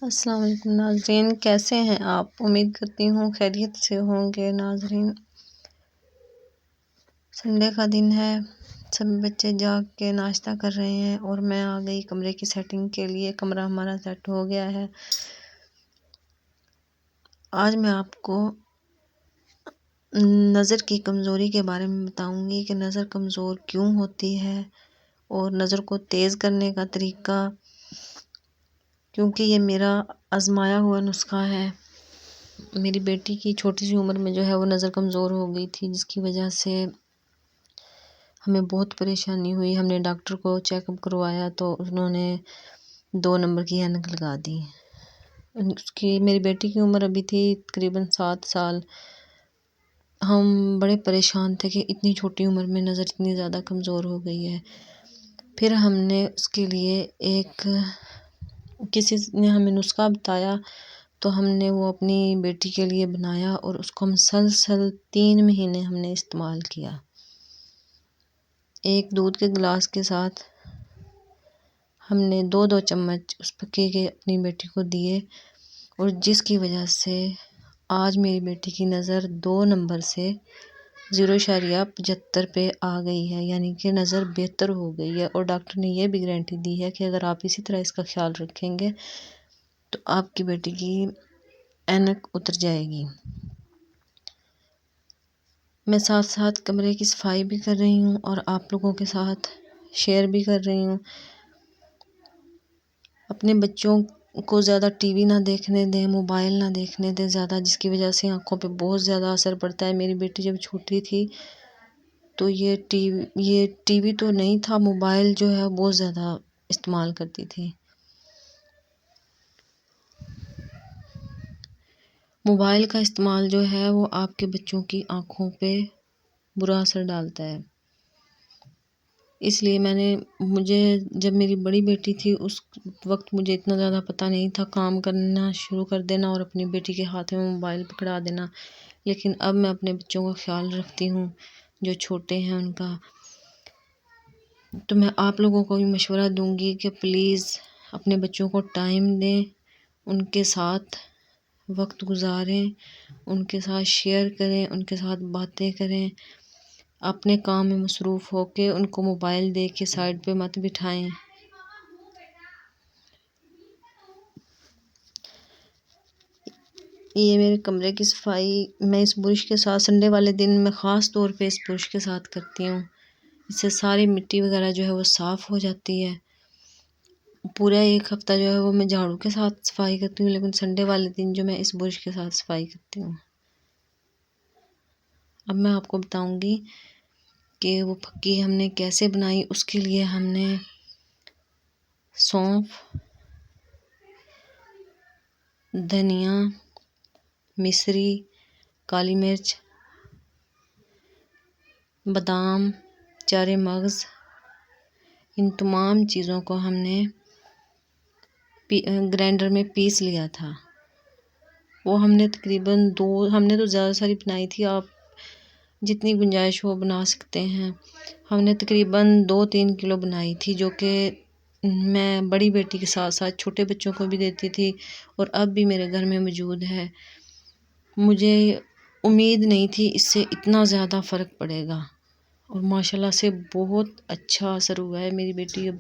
السلام علیکم ناظرین، کیسے ہیں آپ؟ امید کرتی ہوں خیریت سے ہوں گے۔ ناظرین، سنڈے کا دن ہے، سب بچے جاگ کے ناشتہ کر رہے ہیں اور میں آ گئی کمرے کی سیٹنگ کے لیے۔ کمرہ ہمارا سیٹ ہو گیا ہے۔ آج میں آپ کو نظر کی کمزوری کے بارے میں بتاؤں گی کہ نظر کمزور کیوں ہوتی ہے اور نظر کو تیز کرنے کا طریقہ، کیونکہ یہ میرا آزمایا ہوا نسخہ ہے۔ میری بیٹی کی چھوٹی سی عمر میں جو ہے وہ نظر کمزور ہو گئی تھی، جس کی وجہ سے ہمیں بہت پریشانی ہوئی۔ ہم نے ڈاکٹر کو چیک اپ کروایا تو انہوں نے 2 نمبر کی اینک لگا دی۔ میری بیٹی کی عمر ابھی تھی تقریباً 7 سال۔ ہم بڑے پریشان تھے کہ اتنی چھوٹی عمر میں نظر اتنی زیادہ کمزور ہو گئی ہے۔ پھر ہم نے اس کے لیے کسی نے ہمیں نسخہ بتایا تو ہم نے وہ اپنی بیٹی کے لیے بنایا اور اس کو مسلسل 3 مہینے ہم نے استعمال کیا۔ ایک دودھ کے گلاس کے ساتھ ہم نے 2 چمچ اس پکی کے اپنی بیٹی کو دیے، اور جس کی وجہ سے آج میری بیٹی کی نظر 2 نمبر سے 0.75 پہ آ گئی ہے، یعنی کہ نظر بہتر ہو گئی ہے۔ اور ڈاکٹر نے یہ بھی گارنٹی دی ہے کہ اگر آپ اسی طرح اس کا خیال رکھیں گے تو آپ کی بیٹی کی اینک اتر جائے گی۔ میں ساتھ ساتھ کمرے کی صفائی بھی کر رہی ہوں اور آپ لوگوں کے ساتھ شیئر بھی کر رہی ہوں۔ اپنے بچوں کو زیادہ ٹی وی نہ دیکھنے دیں، موبائل نہ دیکھنے دیں زیادہ، جس کی وجہ سے آنکھوں پہ بہت زیادہ اثر پڑتا ہے۔ میری بیٹی جب چھوٹی تھی تو یہ ٹی وی تو نہیں تھا، موبائل جو ہے بہت زیادہ استعمال کرتی تھی۔ موبائل کا استعمال جو ہے وہ آپ کے بچوں کی آنکھوں پہ برا اثر ڈالتا ہے۔ اس لیے مجھے جب میری بڑی بیٹی تھی اس وقت مجھے اتنا زیادہ پتہ نہیں تھا، کام کرنا شروع کر دینا اور اپنی بیٹی کے ہاتھ میں موبائل پکڑا دینا۔ لیکن اب میں اپنے بچوں کا خیال رکھتی ہوں جو چھوٹے ہیں ان کا۔ تو میں آپ لوگوں کو بھی مشورہ دوں گی کہ پلیز اپنے بچوں کو ٹائم دیں، ان کے ساتھ وقت گزاریں، ان کے ساتھ شیئر کریں، ان کے ساتھ باتیں کریں۔ اپنے کام میں مصروف ہو کے ان کو موبائل دے کے سائڈ پہ مت بٹھائیں۔ یہ میرے کمرے کی صفائی میں اس برش کے ساتھ سنڈے والے دن میں خاص طور پہ اس برش کے ساتھ کرتی ہوں۔ اس سے ساری مٹی وغیرہ جو ہے وہ صاف ہو جاتی ہے۔ پورا ایک ہفتہ جو ہے وہ میں جھاڑو کے ساتھ صفائی کرتی ہوں، لیکن سنڈے والے دن جو میں اس برش کے ساتھ صفائی کرتی ہوں۔ اب میں آپ کو بتاؤں گی کہ وہ پھکی ہم نے کیسے بنائی۔ اس کے لیے ہم نے سونف، دھنیا، مصری، کالی مرچ، بادام، 4 مغز، ان تمام چیزوں کو ہم نے گرائنڈر میں پیس لیا تھا۔ وہ ہم نے تقریباً ہم نے تو زیادہ ساری بنائی تھی، آپ جتنی گنجائش ہو بنا سکتے ہیں۔ ہم نے تقریباً 2-3 کلو بنائی تھی، جو کہ میں بڑی بیٹی کے ساتھ ساتھ چھوٹے بچوں کو بھی دیتی تھی اور اب بھی میرے گھر میں موجود ہے۔ مجھے امید نہیں تھی اس سے اتنا زیادہ فرق پڑے گا، اور ماشاءاللہ سے بہت اچھا اثر ہوا ہے۔ میری بیٹی اب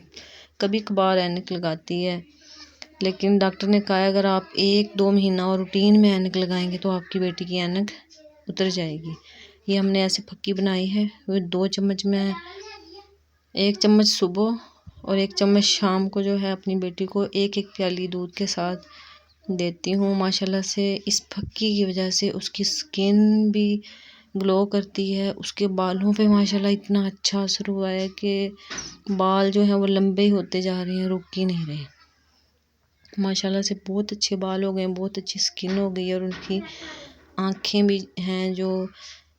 کبھی کبھار اینک لگاتی ہے، لیکن ڈاکٹر نے کہا اگر آپ 1-2 مہینہ اور روٹین میں اینک لگائیں گے تو آپ کی بیٹی کی اینک اتر جائے گی۔ یہ ہم نے ایسے پھکی بنائی ہے۔ وہ 2 چمچ میں 1 چمچ صبح اور 1 چمچ شام کو جو ہے اپنی بیٹی کو 1 پیالی دودھ کے ساتھ دیتی ہوں۔ ماشاءاللہ سے اس پھکی کی وجہ سے اس کی سکن بھی گلو کرتی ہے، اس کے بالوں پہ ماشاءاللہ اتنا اچھا اثر ہوا ہے کہ بال جو ہیں وہ لمبے ہی ہوتے جا رہے ہیں، رک ہی نہیں رہے۔ ماشاءاللہ سے بہت اچھے بال ہو گئے ہیں، بہت اچھی سکن ہو گئی ہے، اور ان کی آنکھیں بھی ہیں جو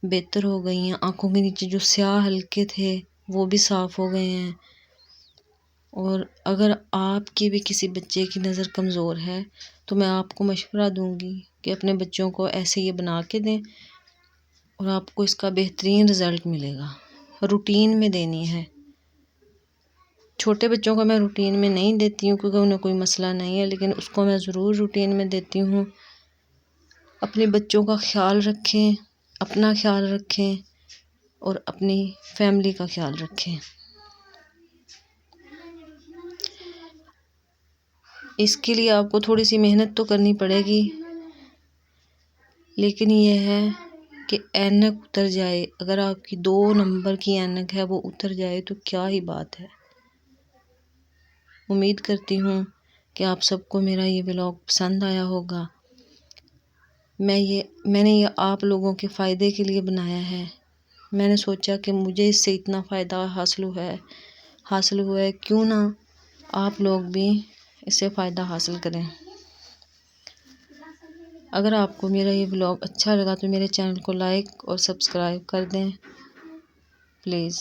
بہتر ہو گئی ہیں۔ آنکھوں کے نیچے جو سیاہ حلقے تھے وہ بھی صاف ہو گئے ہیں۔ اور اگر آپ کی بھی کسی بچے کی نظر کمزور ہے تو میں آپ کو مشورہ دوں گی کہ اپنے بچوں کو ایسے یہ بنا کے دیں، اور آپ کو اس کا بہترین رزلٹ ملے گا۔ روٹین میں دینی ہے۔ چھوٹے بچوں کو میں روٹین میں نہیں دیتی ہوں کیونکہ انہیں کوئی مسئلہ نہیں ہے، لیکن اس کو میں ضرور روٹین میں دیتی ہوں۔ اپنے بچوں کا خیال رکھیں، اپنا خیال رکھیں اور اپنی فیملی کا خیال رکھیں۔ اس کے لیے آپ کو تھوڑی سی محنت تو کرنی پڑے گی، لیکن یہ ہے کہ اینک اتر جائے، اگر آپ کی 2 نمبر کی اینک ہے وہ اتر جائے تو کیا ہی بات ہے۔ امید کرتی ہوں کہ آپ سب کو میرا یہ ولاگ پسند آیا ہوگا۔ میں نے یہ آپ لوگوں کے فائدے کے لیے بنایا ہے۔ میں نے سوچا کہ مجھے اس سے اتنا فائدہ حاصل ہوا ہے، کیوں نہ آپ لوگ بھی اس سے فائدہ حاصل کریں۔ اگر آپ کو میرا یہ ولاگ اچھا لگا تو میرے چینل کو لائک اور سبسکرائب کر دیں پلیز۔